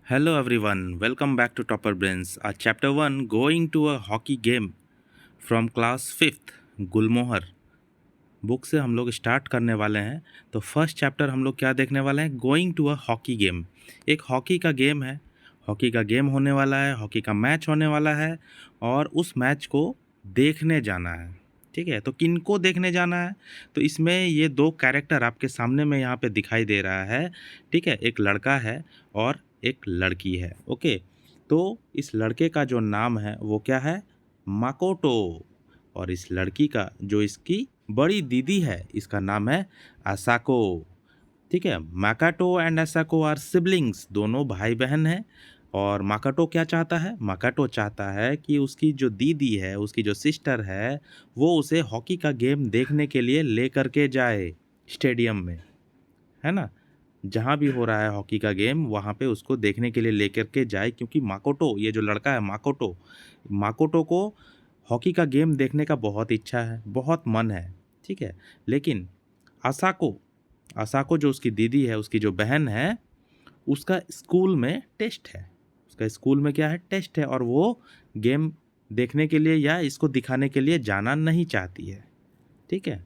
Hello everyone, welcome back to Topper Brains. Our chapter 1 going to a hockey game from class 5th Gulmohar book से हम लोग start करने वाले हैं। तो फर्स्ट चैप्टर हम लोग क्या देखने वाले हैं, going to a hockey game. एक हॉकी का गेम है, हॉकी का गेम होने वाला है, हॉकी का मैच होने वाला है और उस मैच को देखने जाना है। ठीक है, तो किनको देखने जाना है? तो इसमें ये दो कैरेक्टर आपके सामने में यहाँ पे दिखाई दे रहा है। ठीक है, एक लड़का है और एक लड़की है। ओके, तो इस लड़के का जो नाम है वो क्या है, माकोटो। और इस लड़की का जो इसकी बड़ी दीदी है इसका नाम है असाको। ठीक है, माकाटो एंड असाको आर सिबलिंग्स, दोनों भाई बहन हैं। और माकाटो क्या चाहता है, माकाटो चाहता है कि उसकी जो दीदी है, उसकी जो सिस्टर है, वो उसे हॉकी का गेम देखने के लिए लेकर के जाए स्टेडियम में, है ना। जहाँ भी हो रहा है हॉकी का गेम वहाँ पे उसको देखने के लिए लेकर के जाए, क्योंकि माकोटो, ये जो लड़का है माकोटो, माकोटो को हॉकी का गेम देखने का बहुत इच्छा है, बहुत मन है। ठीक है, लेकिन असाको, असाको जो उसकी दीदी है, उसकी जो बहन है, उसका स्कूल में टेस्ट है। उसका स्कूल में क्या है, टेस्ट है, और वो गेम देखने के लिए या इसको दिखाने के लिए जाना नहीं चाहती है। ठीक है,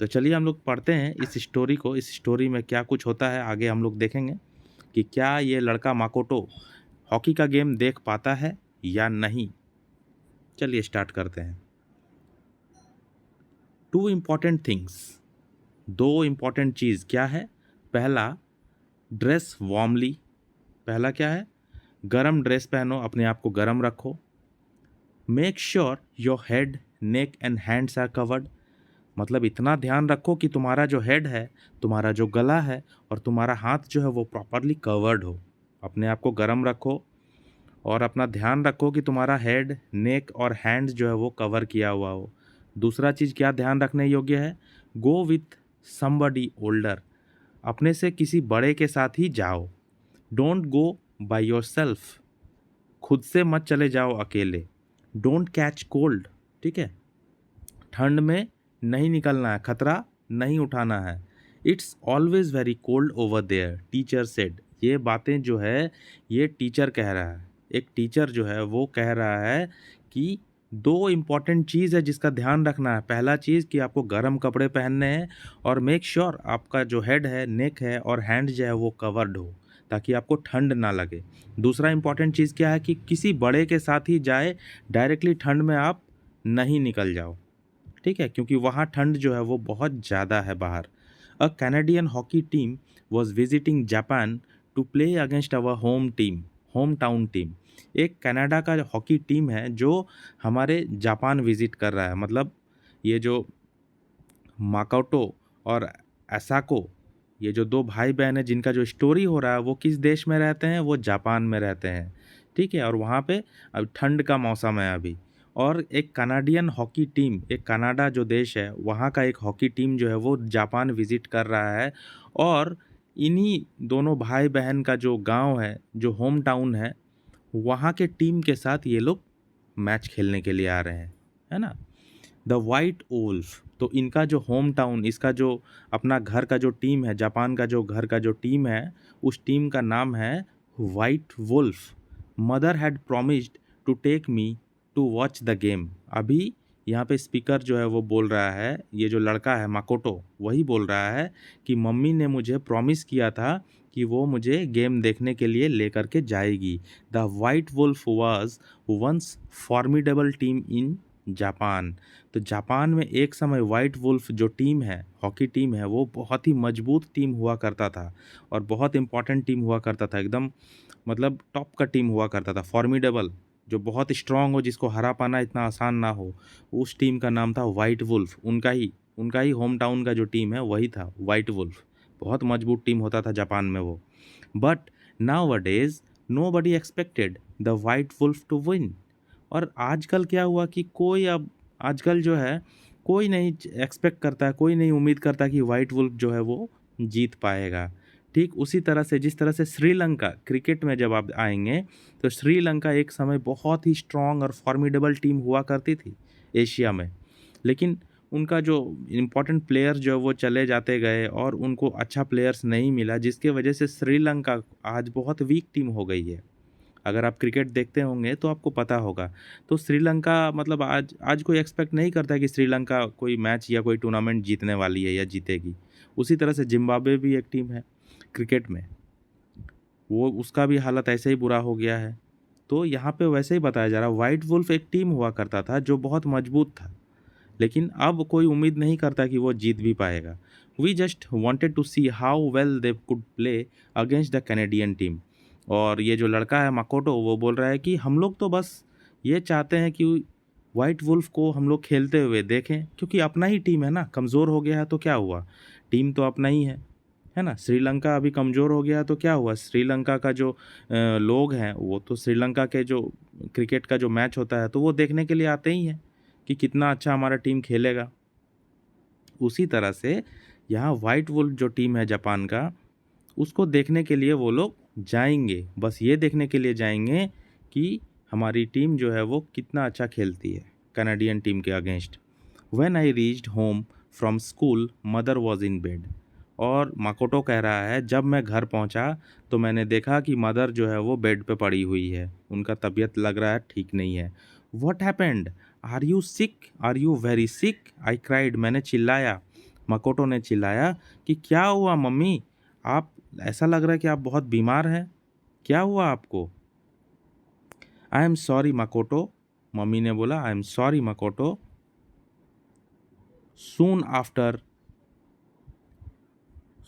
तो चलिए हम लोग पढ़ते हैं इस स्टोरी को। इस स्टोरी में क्या कुछ होता है आगे हम लोग देखेंगे कि क्या ये लड़का माकोटो हॉकी का गेम देख पाता है या नहीं। चलिए स्टार्ट करते हैं। टू इम्पॉर्टेंट थिंग्स, दो इम्पॉर्टेंट चीज़ क्या है? पहला, ड्रेस वार्मली। पहला क्या है, गरम ड्रेस पहनो, अपने आप को गरम रखो। Make sure your head, neck and hands are covered. मतलब इतना ध्यान रखो कि तुम्हारा जो हेड है, तुम्हारा जो गला है और तुम्हारा हाथ जो है वो प्रॉपरली कवर्ड हो। अपने आप को गर्म रखो और अपना ध्यान रखो कि तुम्हारा हेड, नेक और हैंड्स जो है वो कवर किया हुआ हो। दूसरा चीज़ क्या ध्यान रखने योग्य है, गो विथ समबडी ओल्डर। अपने से किसी बड़े के साथ ही जाओ। Don't go by your self, खुद से मत चले जाओ अकेले। Don't catch cold. ठीक है, ठंड में नहीं निकलना है, खतरा नहीं उठाना है। It's always very cold over there, teacher said. ये बातें जो है ये टीचर कह रहा है। एक टीचर जो है वो कह रहा है कि दो इम्पॉर्टेंट चीज़ है जिसका ध्यान रखना है। पहला चीज़ कि आपको गर्म कपड़े पहनने हैं और मेक श्योर आपका जो हेड है, नेक है और हैंड जो है वो कवर्ड हो, ताकि आपको ठंड ना लगे। दूसरा इम्पॉर्टेंट चीज़ क्या है कि किसी बड़े के साथ ही जाए, डायरेक्टली ठंड में आप नहीं निकल जाओ। ठीक है, क्योंकि वहाँ ठंड जो है वो बहुत ज़्यादा है बाहर। A Canadian hockey team was visiting Japan to play against our home team, home town team. एक कनाडा का हॉकी टीम है जो हमारे जापान विजिट कर रहा है। मतलब ये जो माकोटो और असाको, ये जो दो भाई बहन हैं जिनका जो स्टोरी हो रहा है, वो किस देश में रहते हैं, वो जापान में रहते हैं। ठीक है, और वहाँ पे अब ठंड का मौसम है अभी। और एक कनाडियन हॉकी टीम, एक कनाडा जो देश है वहाँ का एक हॉकी टीम जो है वो जापान विजिट कर रहा है। और इन्हीं दोनों भाई बहन का जो गांव है, जो होम टाउन है, वहाँ के टीम के साथ ये लोग मैच खेलने के लिए आ रहे हैं, है ना। द वाइट वुल्फ, तो इनका जो होम टाउन, इसका जो अपना घर का जो टीम है, जापान का जो घर का जो टीम है, उस टीम का नाम है White Wolf. Mother had promised to take me to watch the game. अभी यहाँ पे स्पीकर जो है वो बोल रहा है, ये जो लड़का है माकोटो वही बोल रहा है कि मम्मी ने मुझे प्रॉमिस किया था कि वो मुझे गेम देखने के लिए लेकर के जाएगी। The white Wolf was once formidable team in Japan. तो जापान में एक समय वाइट वुल्फ जो टीम है, हॉकी टीम है, वो बहुत ही मजबूत टीम हुआ करता था और बहुत इंपॉर्टेंट टीम हुआ करता था। एकदम मतलब टॉप का टीम हुआ करता था, फॉर्मिडेबल, जो बहुत स्ट्रांग हो, जिसको हरा पाना इतना आसान ना हो। उस टीम का नाम था वाइट वुल्फ। उनका ही होम टाउन का जो टीम है वही था वाइट वुल्फ। बहुत मजबूत टीम होता था जापान में वो। But nowadays nobody expected the white Wolf to win. और आजकल क्या हुआ कि कोई अब आजकल जो है कोई नहीं एक्सपेक्ट करता है, कोई नहीं उम्मीद करता कि वाइट वुल्फ जो है वो जीत पाएगा। ठीक उसी तरह से जिस तरह से श्रीलंका क्रिकेट में जब आप आएंगे, तो श्रीलंका एक समय बहुत ही स्ट्रांग और फॉर्मिडेबल टीम हुआ करती थी एशिया में। लेकिन उनका जो इम्पोर्टेंट प्लेयर जो वो चले जाते गए और उनको अच्छा प्लेयर्स नहीं मिला, जिसके वजह से श्रीलंका आज बहुत वीक टीम हो गई है। अगर आप क्रिकेट देखते होंगे तो आपको पता होगा। तो श्रीलंका मतलब आज आज कोई एक्सपेक्ट नहीं करता कि श्रीलंका कोई मैच या कोई टूर्नामेंट जीतने वाली है या जीतेगी। उसी तरह से ज़िम्बाब्वे भी एक टीम है क्रिकेट में, वो उसका भी हालत ऐसे ही बुरा हो गया है। तो यहाँ पे वैसे ही बताया जा रहा है, व्हाइट वुल्फ एक टीम हुआ करता था जो बहुत मजबूत था, लेकिन अब कोई उम्मीद नहीं करता कि वो जीत भी पाएगा। We just wanted to see how well they could play against the Canadian team. और ये जो लड़का है माकोटो, वो बोल रहा है कि हम लोग तो बस ये चाहते हैं कि वाइट वुल्फ को हम लोग खेलते हुए देखें, क्योंकि अपना ही टीम है ना, कमज़ोर हो गया है तो क्या हुआ, टीम तो अपना ही है ना। श्रीलंका अभी कमज़ोर हो गया तो क्या हुआ, श्रीलंका का जो लोग हैं वो तो श्रीलंका के जो क्रिकेट का जो मैच होता है तो वो देखने के लिए आते ही हैं कि कितना अच्छा हमारा टीम खेलेगा। उसी तरह से यहाँ वाइट वुल्फ जो टीम है जापान का, उसको देखने के लिए वो लोग जाएंगे, बस ये देखने के लिए जाएंगे कि हमारी टीम जो है वो कितना अच्छा खेलती है कनाडियन टीम के against. When I reached home from school mother was in bed. और माकोटो कह रहा है, जब मैं घर पहुंचा तो मैंने देखा कि मदर जो है वो बेड पे पड़ी हुई है, उनका तबीयत लग रहा है ठीक नहीं है। What happened, are you sick, are you very sick, I cried, मैंने चिल्लाया, माकोटो ने चिल्लाया कि क्या हुआ मम्मी, आप ऐसा लग रहा है कि आप बहुत बीमार हैं, क्या हुआ आपको। I am sorry Makoto, mummy ने बोला, I am sorry Makoto. Soon after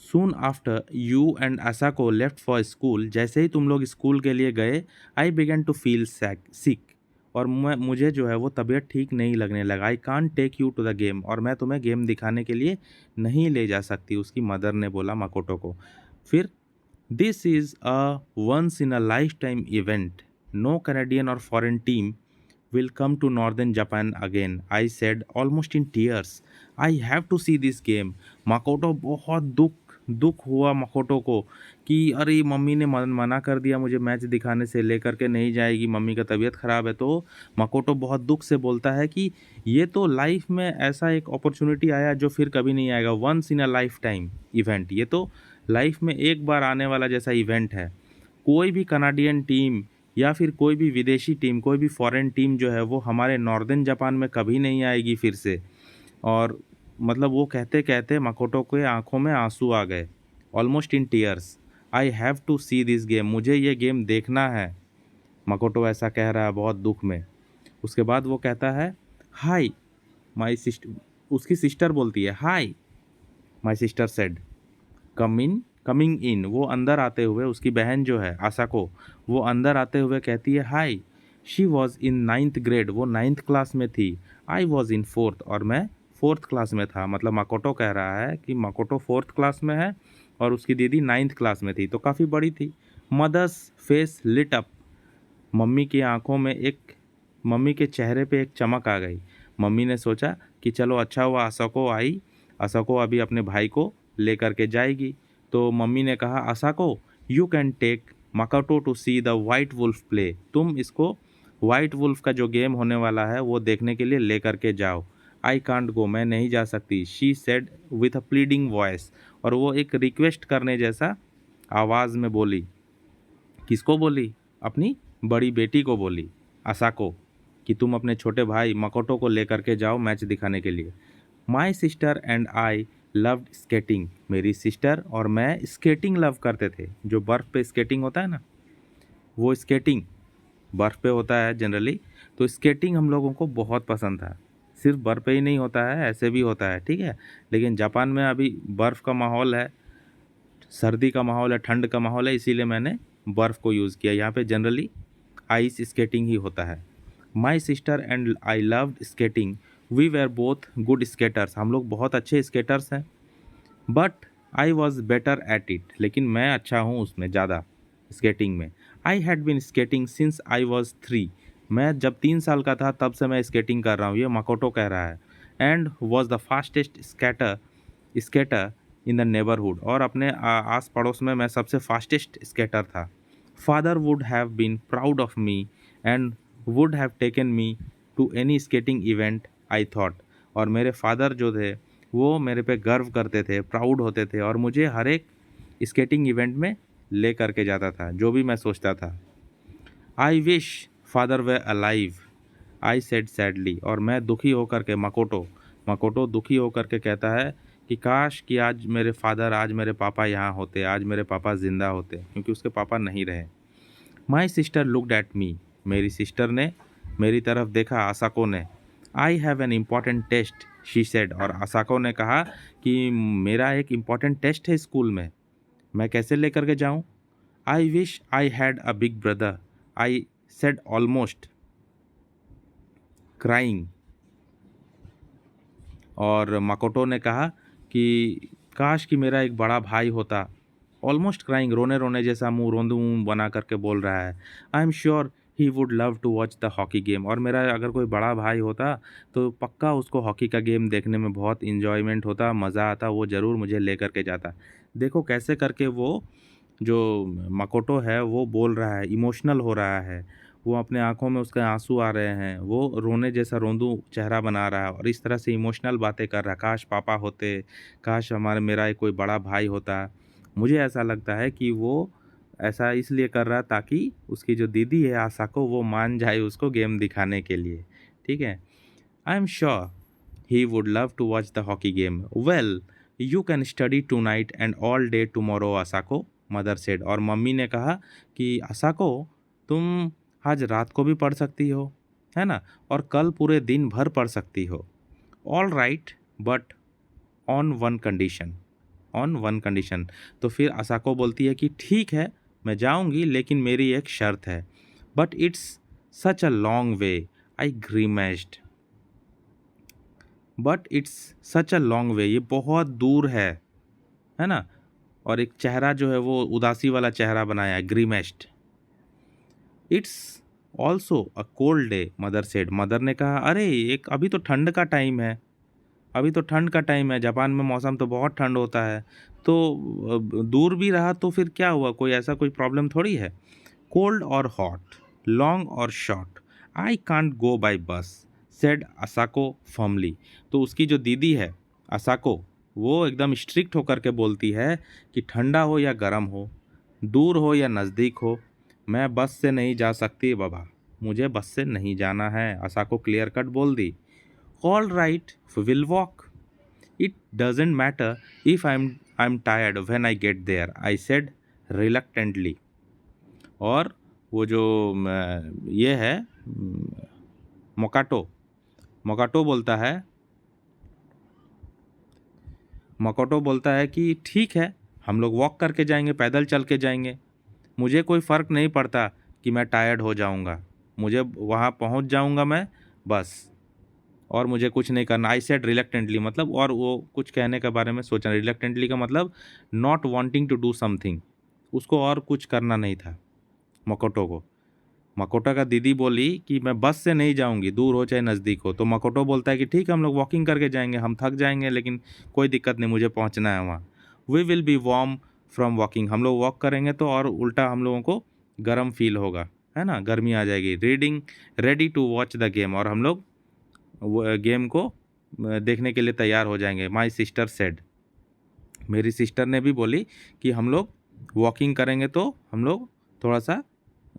soon after you and Asako left for school, जैसे ही तुम लोग स्कूल के लिए गए, I began to feel sick, और मुझे जो है वो तबीयत ठीक नहीं लगने लगा। I can take you to the game, और मैं तुम्हें गेम दिखाने के लिए नहीं ले जा सकती, उसकी मदर ने बोला माकोटो को। फिर this is a once in a lifetime event, no Canadian और foreign team will come to northern Japan again, I said almost in tears. I have to see this game. Makoto बहुत दुख हुआ Makoto को कि अरे mummy ने मना कर दिया मुझे मैच दिखाने से, लेकर के नहीं जाएगी, मम्मी का तबीयत ख़राब है। तो माकोटो बहुत दुख से बोलता है कि ये तो लाइफ में ऐसा एक अपॉर्चुनिटी आया जो फिर कभी नहीं आएगा, once in a lifetime event, ये तो लाइफ में एक बार आने वाला जैसा इवेंट है। कोई भी कनाडियन टीम या फिर कोई भी विदेशी टीम, कोई भी फॉरेन टीम जो है वो हमारे नॉर्दर्न जापान में कभी नहीं आएगी फिर से। और मतलब वो कहते कहते माकोटो के आंखों में आंसू आ गए, almost in tears. I have to see this game, मुझे ये गेम देखना है, माकोटो ऐसा कह रहा है बहुत दुख में। उसके बाद वो कहता है, हाय माई सिस्टर, उसकी सिस्टर बोलती है, hi my sister said, coming in, वो अंदर आते हुए, उसकी बहन जो है आसाको, वो अंदर आते हुए कहती है, hi, she was in 9th grade, वो 9th क्लास में थी, आई वॉज इन 4th, और मैं 4th क्लास में था। मतलब माकोटो कह रहा है कि माकोटो 4th क्लास में है और उसकी दीदी 9th क्लास में थी, तो काफ़ी बड़ी थी। मदर्स फेस लिट अप, मम्मी की आंखों में एक, मम्मी के चेहरे पे एक चमक आ गई। मम्मी ने सोचा कि चलो अच्छा हुआ असाको आई, असाको अभी अपने भाई को लेकर के जाएगी। तो मम्मी ने कहा, Asako you can take Makoto to see the white wolf play, तुम इसको वाइट वुल्फ का जो गेम होने वाला है वो देखने के लिए लेकर के जाओ। आई कांट गो, मैं नहीं जा सकती, she said with a pleading voice, और वो एक रिक्वेस्ट करने जैसा आवाज़ में बोली। किसको बोली, अपनी बड़ी बेटी को बोली, असाको, कि तुम अपने छोटे भाई माकोटो को लेकर के जाओ मैच दिखाने के लिए। माई sister and I loved skating, मेरी सिस्टर और मैं स्केटिंग लव करते थे, जो बर्फ़ पे स्केटिंग होता है ना, वो स्केटिंग बर्फ़ पे होता है जनरली, तो स्केटिंग हम लोगों को बहुत पसंद था। सिर्फ बर्फ़ पे ही नहीं होता है, ऐसे भी होता है, ठीक है। लेकिन जापान में अभी बर्फ़ का माहौल है, सर्दी का माहौल है, ठंड का माहौल है, इसीलिए मैंने बर्फ़ को यूज़ किया। यहाँ पे जनरली आइस स्केटिंग ही होता है। My sister and I loved skating, we were both good skaters, हम लोग बहुत अच्छे स्केटर्स हैं। But I was better at it, लेकिन मैं अच्छा हूँ उसमें ज़्यादा, स्केटिंग में। I had been skating since I was 3, मैं जब 3 साल का था तब से मैं स्केटिंग कर रहा हूँ, ये माकोटो कह रहा है। And was the fastest skater in the neighbourhood, और अपने आस पड़ोस में मैं सबसे फास्टेस्ट स्केटर था। Father would have been proud of me and would have taken me to any skating event, I thought, और मेरे फादर जो थे वो मेरे पे गर्व करते थे, प्राउड होते थे और मुझे हर एक स्केटिंग इवेंट में ले करके जाता था, जो भी मैं सोचता था। I wish father way alive, I said sadly. और मैं दुखी होकर के, मकोटो मकोटो दुखी होकर के कहता है कि काश कि आज मेरे फादर, आज मेरे पापा यहाँ होते, आज मेरे पापा ज़िंदा होते, क्योंकि उसके पापा नहीं रहे। My sister looked at me, मेरी सिस्टर ने मेरी तरफ देखा, आसाको ने। I have an important test, she said. और आसाको ने कहा कि मेरा एक इम्पॉर्टेंट टेस्ट है स्कूल में, मैं कैसे लेकर के जाऊँ। I wish I had a big brother, I said almost crying. और मकोटो ने कहा कि काश कि मेरा एक बड़ा भाई होता, ऑलमोस्ट क्राइंग, रोने रोने जैसा मुंह, रोंदू मुंह बना करके बोल रहा है। I am sure he would love to watch the hockey game. और मेरा अगर कोई बड़ा भाई होता तो पक्का उसको हॉकी का गेम देखने में बहुत इन्जॉयमेंट होता, मज़ा आता, वो ज़रूर मुझे ले करके जाता। देखो कैसे करके वो जो मकोटो है वो बोल रहा है, इमोशनल हो रहा है, वो अपने आँखों में उसके आँसू आ रहे हैं, वो रोने जैसा रोंदू चेहरा बना रहा है और इस तरह से इमोशनल बातें कर रहा है, काश पापा होते, काश मेरा एक कोई बड़ा भाई होता। मुझे ऐसा लगता है कि वो ऐसा इसलिए कर रहा है ताकि उसकी जो दीदी है आसाको, वो मान जाए उसको गेम दिखाने के लिए, ठीक है। I am sure he would love to watch the hockey game. Well, you can study tonight and all day tomorrow Asako, mother said. और मम्मी ने कहा कि आसाको, तुम आज रात को भी पढ़ सकती हो, है ना, और कल पूरे दिन भर पढ़ सकती हो। All right, but on one condition, on one condition. तो फिर आसाको बोलती है कि ठीक है, मैं जाऊंगी, लेकिन मेरी एक शर्त है। But it's such a long way, I grimaced. But it's such a long way, ये बहुत दूर है ना। और एक चेहरा जो है वो उदासी वाला चेहरा बनाया है, grimaced. It's also a cold day, mother said. Mother ने कहा, अरे एक अभी तो ठंड का टाइम है, अभी तो ठंड का टाइम है, जापान में मौसम तो बहुत ठंड होता है, तो दूर भी रहा तो फिर क्या हुआ, कोई ऐसा कोई प्रॉब्लम थोड़ी है। कोल्ड और हॉट, लॉन्ग और short, I can't go by bus, said Asako firmly. तो उसकी जो दीदी है असाको, वो एकदम स्ट्रिक्ट होकर के बोलती है कि ठंडा हो या गर्म हो, दूर हो या नज़दीक हो, मैं बस से नहीं जा सकती बाबा, मुझे बस से नहीं जाना है। असाको क्लियर कट बोल दी। All right, will walk, it doesn't matter if I am tired when I get there, I said reluctantly. और वो जो ये है मोकाटो, मोकाटो बोलता है, मोकाटो बोलता है कि ठीक है, हम लोग वॉक करके जाएंगे, पैदल चल के जाएंगे, मुझे कोई फ़र्क नहीं पड़ता कि मैं टायर्ड हो जाऊंगा, मुझे वहाँ पहुँच जाऊंगा मैं, बस, और मुझे कुछ नहीं करना। आई सेड रिलक्टेंटली, मतलब और वो कुछ कहने के बारे में सोचना, रिलक्टेंटली का मतलब not wanting to do something, उसको और कुछ करना नहीं था मकोटो को। मकोटो का दीदी बोली कि मैं बस से नहीं जाऊंगी, दूर हो चाहे नज़दीक हो। तो मकोटो बोलता है कि ठीक है, हम लोग वॉकिंग करके जाएंगे, हम थक जाएंगे लेकिन कोई दिक्कत नहीं, मुझे पहुंचना है वहाँ। We will be warm from walking, हम लोग वॉक करेंगे तो और उल्टा हम लोगों को गर्म फील होगा, है ना, गर्मी आ जाएगी। Reading ready to watch the game, और हम लोग गेम को देखने के लिए तैयार हो जाएंगे। माई सिस्टर सेड, मेरी सिस्टर ने भी बोली कि हम लोग वॉकिंग करेंगे तो हम लोग थोड़ा सा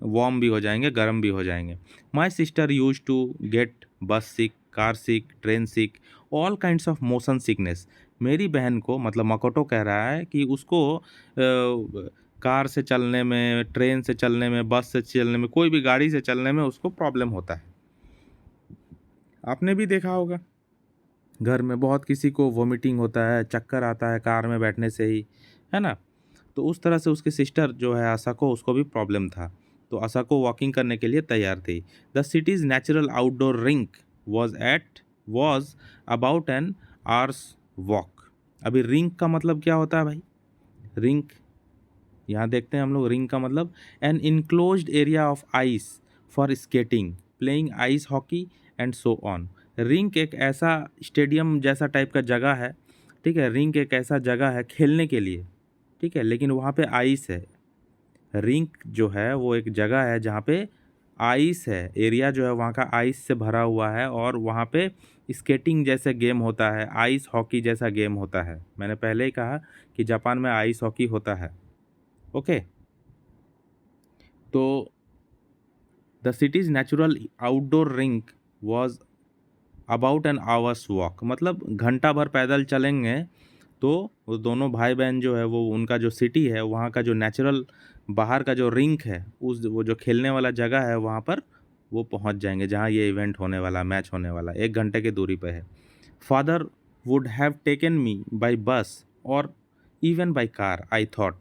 वार्म भी हो जाएंगे, गर्म भी हो जाएंगे। My sister used to get bus sick, car sick, train sick, all kinds of motion sickness. मेरी बहन को, मतलब मकोटो कह रहा है कि उसको कार से चलने में, ट्रेन से चलने में, बस से चलने में, कोई भी गाड़ी से चलने में उसको प्रॉब्लम होता है। आपने भी देखा होगा घर में बहुत किसी को वोमिटिंग होता है, चक्कर आता है कार में बैठने से ही, है ना। तो उस तरह से उसकी सिस्टर जो है आसाको, उसको भी प्रॉब्लम था। तो आसाको वॉकिंग करने के लिए तैयार थी। The cities natural outdoor rink was about an hours walk. अभी रिंक का मतलब क्या होता है भाई, रिंक यहाँ देखते हैं हम लोग। रिंग का मतलब an enclosed area of ice for skating, playing ice hockey and so on. Ring एक ऐसा स्टेडियम जैसा टाइप का जगह है, ठीक है, रिंग एक ऐसा जगह है खेलने के लिए, ठीक है, लेकिन वहाँ पे आइस है। रिंक जो है वो एक जगह है जहाँ पे आइस है, एरिया जो है वहाँ का आइस से भरा हुआ है और वहाँ पे स्केटिंग जैसे गेम होता है, आइस हॉकी जैसा गेम होता है। मैंने पहले ही कहा कि जापान में आइस हॉकी होता है। ओके, तो the cities natural outdoor rink was about an hours walk, मतलब घंटा भर पैदल चलेंगे तो वो दोनों भाई बहन जो है वो उनका जो सिटी है वहाँ का जो नेचुरल बाहर का जो रिंक है, उस वो जो खेलने वाला जगह है वहाँ पर वो पहुँच जाएंगे जहाँ ये इवेंट होने वाला, मैच होने वाला, 1 घंटे की दूरी पे है। Father would have taken me by bus और even by car I thought.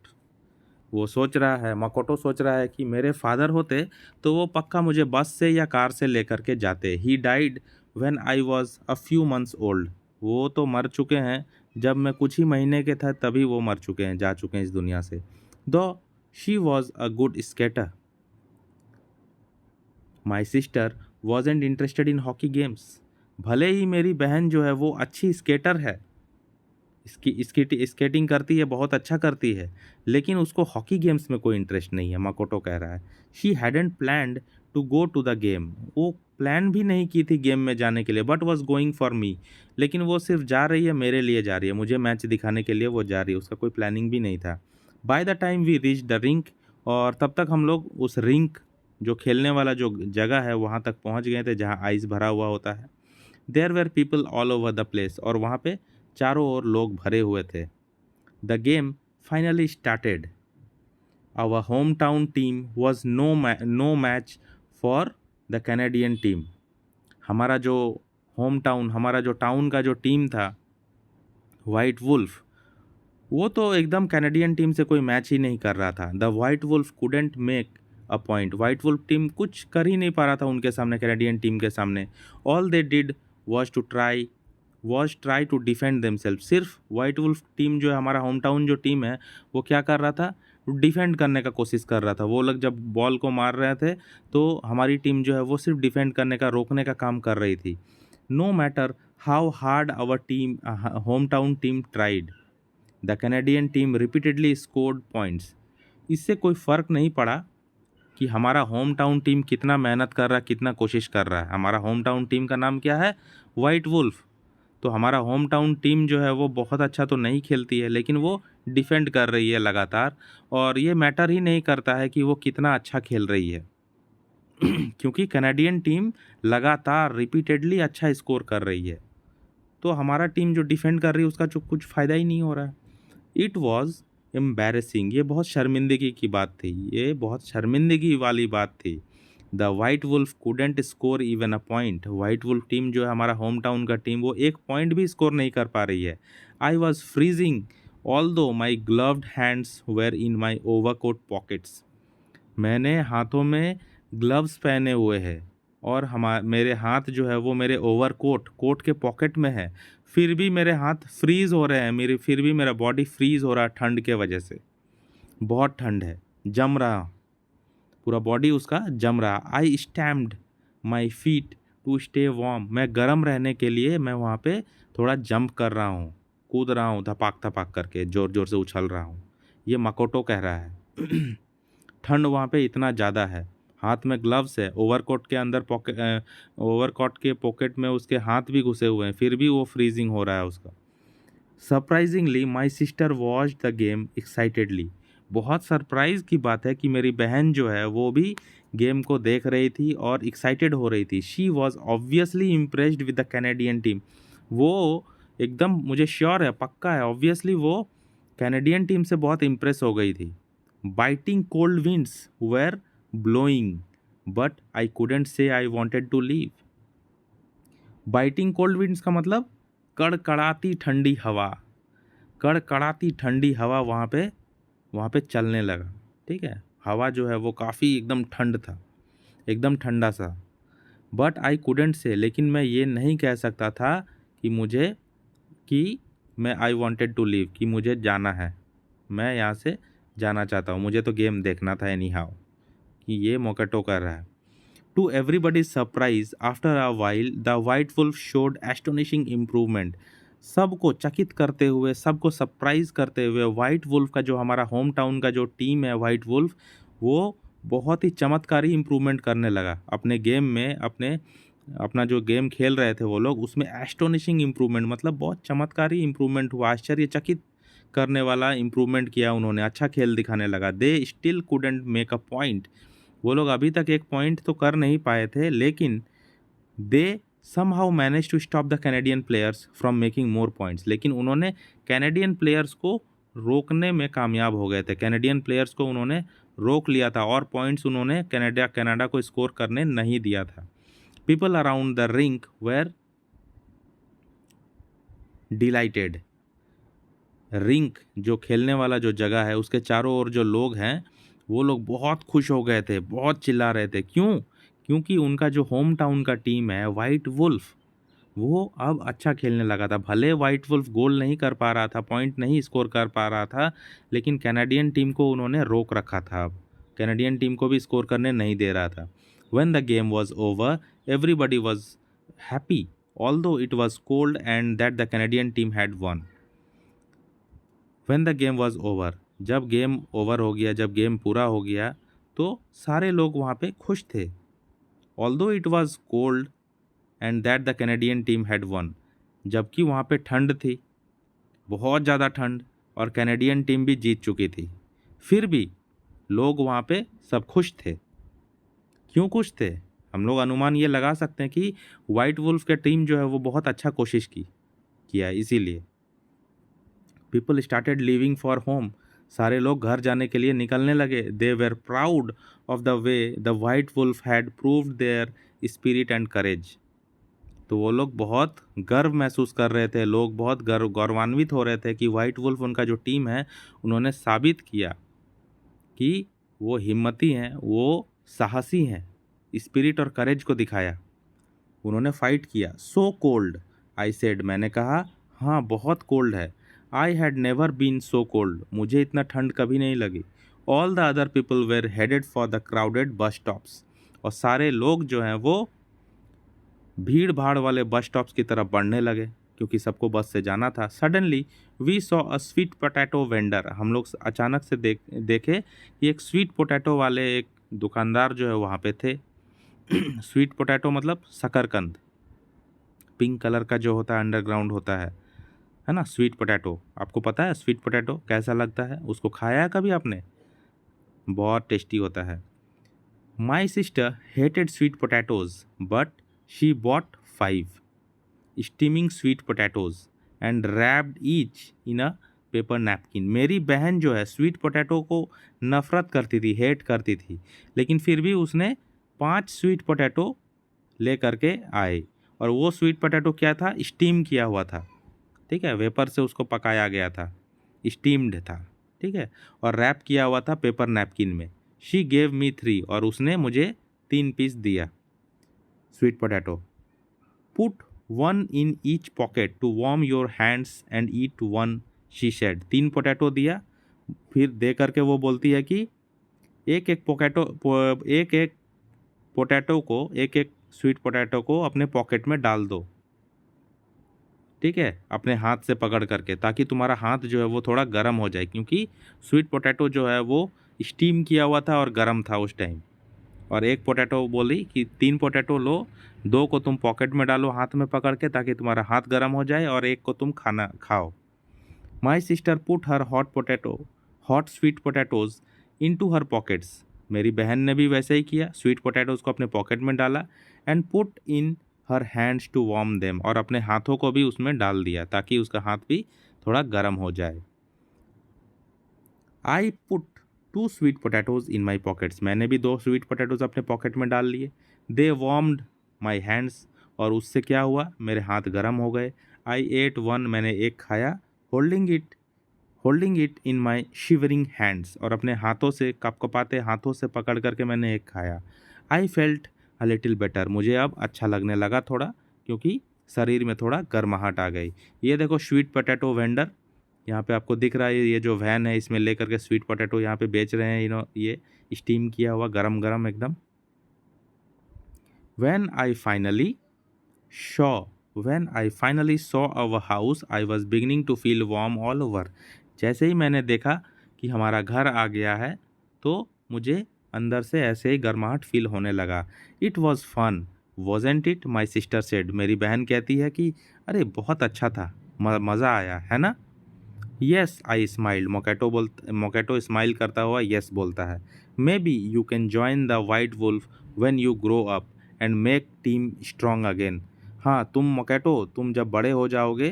वो सोच रहा है, मकोटो सोच रहा है कि मेरे फादर होते तो वो पक्का मुझे बस से या कार से लेकर के जाते। He died when I was a few months old. वो तो मर चुके हैं, जब मैं कुछ ही महीने के था तभी वो मर चुके हैं, जा चुके हैं इस दुनिया से। Though she was a good skater, my sister wasn't interested in hockey games. भले ही मेरी बहन जो है वो अच्छी स्केटर है, स्केटिंग करती है, बहुत अच्छा करती है, लेकिन उसको हॉकी गेम्स में कोई इंटरेस्ट नहीं है, मकोटो कह रहा है। She hadn't planned to go to the game. वो प्लान भी नहीं की थी गेम में जाने के लिए, but was going for me. लेकिन वो सिर्फ जा रही है, मेरे लिए जा रही है, मुझे मैच दिखाने के लिए वो जा रही है, उसका कोई प्लानिंग भी नहीं था। By the time we reach the rink, और तब तक हम लोग उस रिंक जो खेलने वाला जो जगह है वहाँ तक पहुँच गए थे जहाँ आइस भरा हुआ होता है। There were people all over the place, और वहाँ पे चारों ओर लोग भरे हुए थे। The game finally started. Our home town team was no match for the Canadian team. हमारा जो होम टाउन, हमारा जो टाउन का जो टीम था, वाइट वुल्फ, वो तो एकदम कैनेडियन टीम से कोई मैच ही नहीं कर रहा था। The white wolf couldn't make a point. White wolf team कुछ कर ही नहीं पा रहा था उनके सामने, कैनेडियन टीम के सामने। All they did was try to defend themself. सिर्फ वाइट वुल्फ टीम जो है, हमारा होम टाउन जो टीम है, वो क्या कर रहा था, डिफेंड करने का कोशिश कर रहा था। वो लोग जब बॉल को मार रहे थे तो हमारी टीम जो है वो सिर्फ डिफेंड करने का, रोकने का काम कर रही थी। No matter how hard our team, home town team tried, the Canadian team repeatedly scored points. इससे कोई फ़र्क नहीं पड़ा कि हमारा होम टाउन टीम कितना मेहनत कर रहा है, कितना कोशिश कर रहा है। हमारा होम टाउन टीम का नाम क्या है, वाइट वुल्फ। तो हमारा होम टाउन टीम जो है वो बहुत अच्छा तो नहीं खेलती है, लेकिन वो डिफेंड कर रही है लगातार, और ये मैटर ही नहीं करता है कि वो कितना अच्छा खेल रही है क्योंकि कैनेडियन टीम लगातार रिपीटेडली अच्छा स्कोर कर रही है, तो हमारा टीम जो डिफेंड कर रही है उसका जो कुछ फ़ायदा ही नहीं हो रहा है। इट वॉज एम्बेरसिंग, ये बहुत शर्मिंदगी की बात थी, ये बहुत शर्मिंदगी वाली बात थी। The white wolf couldn't score even a point. White wolf team जो है, हमारा होम टाउन का टीम, वो एक पॉइंट भी स्कोर नहीं कर पा रही है। I was freezing although my gloved hands were in my overcoat pockets. मैंने हाथों में ग्लव्स पहने हुए हैं और मेरे हाथ जो है वो मेरे कोट के पॉकेट में है, फिर भी मेरे हाथ फ्रीज़ हो रहे हैं, फिर भी मेरा बॉडी फ्रीज़ हो रहा है ठंड के वजह से। बहुत ठंड है, जम रहा, पूरा बॉडी उसका जम रहा। I stamped my feet to stay warm. मैं गर्म रहने के लिए मैं वहाँ पे थोड़ा जंप कर रहा हूँ, कूद रहा हूँ, धपाक धपाक करके ज़ोर ज़ोर से उछल रहा हूँ। ये मकोटो कह रहा है ठंड वहाँ पे इतना ज़्यादा है, हाथ में ग्लव्स है, ओवरकोट के पॉकेट में उसके हाथ भी घुसे हुए हैं, फिर भी वो फ्रीजिंग हो रहा है उसका। Surprisingly my sister watch the game excitedly. बहुत सरप्राइज़ की बात है कि मेरी बहन जो है वो भी गेम को देख रही थी और एक्साइटेड हो रही थी। She was obviously impressed with the Canadian team. वो एकदम, मुझे श्योर है, पक्का है, ऑब्वियसली वो कैनेडियन टीम से बहुत इम्प्रेस हो गई थी। Biting cold winds were blowing but I couldn't say I wanted to leave. Biting cold winds का मतलब कड़कड़ाती ठंडी हवा, कड़कड़ाती ठंडी हवा वहाँ पे चलने लगा। ठीक है, हवा जो है वो काफ़ी एकदम ठंड था, एकदम ठंडा सा। बट आई कुडेंट से, लेकिन मैं ये नहीं कह सकता था कि कि मैं आई वॉन्टेड टू लीव, कि मुझे जाना है, मैं यहाँ से जाना चाहता हूँ, मुझे तो गेम देखना था एनी हाउ, कि ये मोकटो कर रहा है। To everybody's surprise after a while the white wolf showed astonishing improvement. सबको चकित करते हुए, सबको सरप्राइज करते हुए, वाइट वुल्फ का जो, हमारा होम टाउन का जो टीम है वाइट वुल्फ, वो बहुत ही चमत्कारी इम्प्रूवमेंट करने लगा अपने गेम में। अपना जो गेम खेल रहे थे वो लोग, उसमें एस्टोनिशिंग इम्प्रूवमेंट, मतलब बहुत चमत्कारी इम्प्रूवमेंट हुआ, आश्चर्यचकित करने वाला इम्प्रूवमेंट किया उन्होंने, अच्छा खेल दिखाने लगा। They still couldn't make a point, वो लोग अभी तक एक पॉइंट तो कर नहीं पाए थे, लेकिन दे somehow managed to stop the Canadian players from making more points। लेकिन उन्होंने कैनेडियन प्लेयर्स को रोकने में कामयाब हो गए थे। कैनेडियन प्लेयर्स को उन्होंने रोक लिया था और पॉइंट्स उन्होंने कनाडा को स्कोर करने नहीं दिया था। People around the rink were delighted. Rink जो खेलने वाला जो जगह है, उसके चारों ओर जो लोग हैं वो लोग बहुत खुश हो गए थे, बहुत चिल्ला रहे थे। क्यों? क्योंकि उनका जो होम टाउन का टीम है वाइट वुल्फ, वो अब अच्छा खेलने लगा था। भले वाइट वुल्फ गोल नहीं कर पा रहा था, पॉइंट नहीं स्कोर कर पा रहा था, लेकिन कैनेडियन टीम को उन्होंने रोक रखा था। अब कैनेडियन टीम को भी स्कोर करने नहीं दे रहा था। When the game was over everybody was happy although it was cold and that the Canadian team had one. When the game was over, जब गेम ओवर हो गया, जब गेम पूरा हो गया, तो सारे लोग वहाँ पे खुश थे। Although it was cold and that the Canadian team had one, जबकि वहाँ पे ठंड थी, बहुत ज़्यादा ठंड, और कैनेडियन टीम भी जीत चुकी थी, फिर भी लोग वहाँ पे सब खुश थे। क्यों खुश थे? हम लोग अनुमान ये लगा सकते हैं कि वाइट वुल्फ के टीम जो है वो बहुत अच्छा कोशिश किया, इसीलिए। People started living for home, सारे लोग घर जाने के लिए निकलने लगे। They were proud of the way the white wolf had proved their spirit and courage. तो वो लोग बहुत गर्व महसूस कर रहे थे, लोग बहुत गौरवान्वित हो रहे थे कि वाइट वुल्फ उनका जो टीम है, उन्होंने साबित किया कि वो हिम्मती हैं, वो साहसी हैं, स्पिरिट और करेज को दिखाया, उन्होंने फाइट किया। सो कोल्ड आई सेड, मैंने कहा हाँ बहुत कोल्ड है। I had never been so cold, मुझे इतना ठंड कभी नहीं लगी। All the other people were headed for the crowded bus stops, और सारे लोग जो हैं वो भीड़ भाड़ वाले बस स्टॉप्स की तरफ बढ़ने लगे, क्योंकि सबको बस से जाना था। Suddenly we saw a sweet potato vendor, हम लोग अचानक से देखे कि एक स्वीट पोटैटो वाले एक दुकानदार जो है वहाँ पे थे। स्वीट पोटैटो मतलब शकरकंद, पिंक कलर का जो होता है, अंडरग्राउंड होता है ना स्वीट पोटैटो। आपको पता है स्वीट पोटैटो कैसा लगता है? उसको खाया है कभी आपने? बहुत टेस्टी होता है। My sister hated sweet potatoes but she bought 5 steaming sweet potatoes and wrapped each in a paper napkin. मेरी बहन जो है स्वीट पोटैटो को नफ़रत करती थी, हेट करती थी, लेकिन फिर भी उसने 5 स्वीट पोटैटो ले करके आए, और वो स्वीट पोटैटो क्या था? स्टीम किया हुआ था, ठीक है, वेपर से उसको पकाया गया था, स्टीम्ड था, ठीक है, और रैप किया हुआ था पेपर नैपकिन में। शी गेव मी 3, और उसने मुझे 3 पीस दिया sweet potato. Put 1 in each pocket to warm your hands and eat 1, she said. 3 potato दिया, फिर दे करके वो बोलती है कि एक एक पोटैटो को, एक एक स्वीट पोटैटो को अपने पॉकेट में डाल दो, ठीक है, अपने हाथ से पकड़ करके, ताकि तुम्हारा हाथ जो है वो थोड़ा गर्म हो जाए, क्योंकि स्वीट पोटैटो जो है वो स्टीम किया हुआ था और गर्म था उस टाइम। और एक पोटैटो बोली कि 3 पोटैटो लो, 2 को तुम पॉकेट में डालो हाथ में पकड़ के, ताकि तुम्हारा हाथ गर्म हो जाए, और एक को तुम खाना खाओ। My sister put her hot sweet potatoes into her pockets, मेरी बहन ने भी वैसे ही किया, स्वीट पोटैटोज़ को अपने पॉकेट में डाला, and put in her hands to warm them, और अपने हाथों को भी उसमें डाल दिया ताकि उसका हाथ भी थोड़ा गर्म हो जाए। I put 2 sweet potatoes in my pockets, मैंने भी 2 स्वीट पोटैटोज़ अपने पॉकेट में डाल लिए। दे वार्म्ड माई हैंड्स, और उससे क्या हुआ? मेरे हाथ गर्म हो गए। आई एट 1, मैंने एक खाया। Holding it in my shivering hands, और अपने हाथों से, कपकपाते हाथों से पकड़ करके मैंने एक खाया। I felt a little better, मुझे अब अच्छा लगने लगा थोड़ा, क्योंकि शरीर में थोड़ा गर्माहट आ गई। ये देखो स्वीट पोटैटो वेंडर, यहाँ पे आपको दिख रहा है, ये जो वैन है इसमें लेकर के स्वीट पोटैटो यहाँ पे बेच रहे हैं, ये स्टीम किया हुआ गरम गरम एकदम। When I finally saw our house, I was beginning to feel warm all over। जैसे ही मैंने देखा कि हमारा घर आ गया है, तो मुझे अंदर से ऐसे ही गर्माहट फील होने लगा। It was fun wasn't it, my sister said, मेरी बहन कहती है कि अरे बहुत अच्छा था, मज़ा आया है ना। Yes I smiled, Makoto smile करता हुआ यस बोलता है। Maybe you can join the white wolf when you grow up and make team strong again. हाँ तुम मोकेटो, तुम जब बड़े हो जाओगे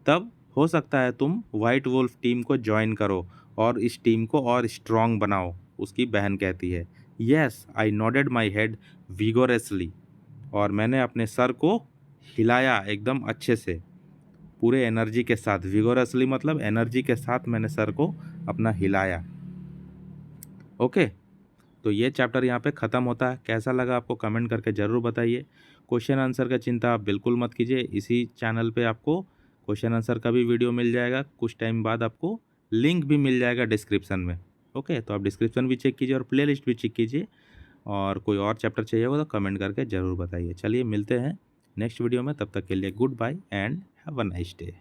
तब हो सकता है तुम वाइट वुल्फ टीम को ज्वाइन करो और इस टीम को और स्ट्रॉन्ग बनाओ, उसकी बहन कहती है। Yes I nodded my head vigorously, और मैंने अपने सर को हिलाया एकदम अच्छे से, पूरे एनर्जी के साथ। विगोरसली मतलब एनर्जी के साथ मैंने सर को अपना हिलाया। ओके, तो ये चैप्टर यहाँ पे ख़त्म होता है। कैसा लगा आपको कमेंट करके ज़रूर बताइए। क्वेश्चन आंसर का चिंता आप बिल्कुल मत कीजिए, इसी चैनल पे आपको क्वेश्चन आंसर का भी वीडियो मिल जाएगा। कुछ टाइम बाद आपको लिंक भी मिल जाएगा डिस्क्रिप्शन में। ओके, तो आप डिस्क्रिप्शन भी चेक कीजिए और प्ले लिस्ट भी चेक कीजिए, और कोई और चैप्टर चाहिए होगा तो कमेंट करके ज़रूर बताइए। चलिए मिलते हैं नेक्स्ट वीडियो में, तब तक के लिए goodbye and have a nice day.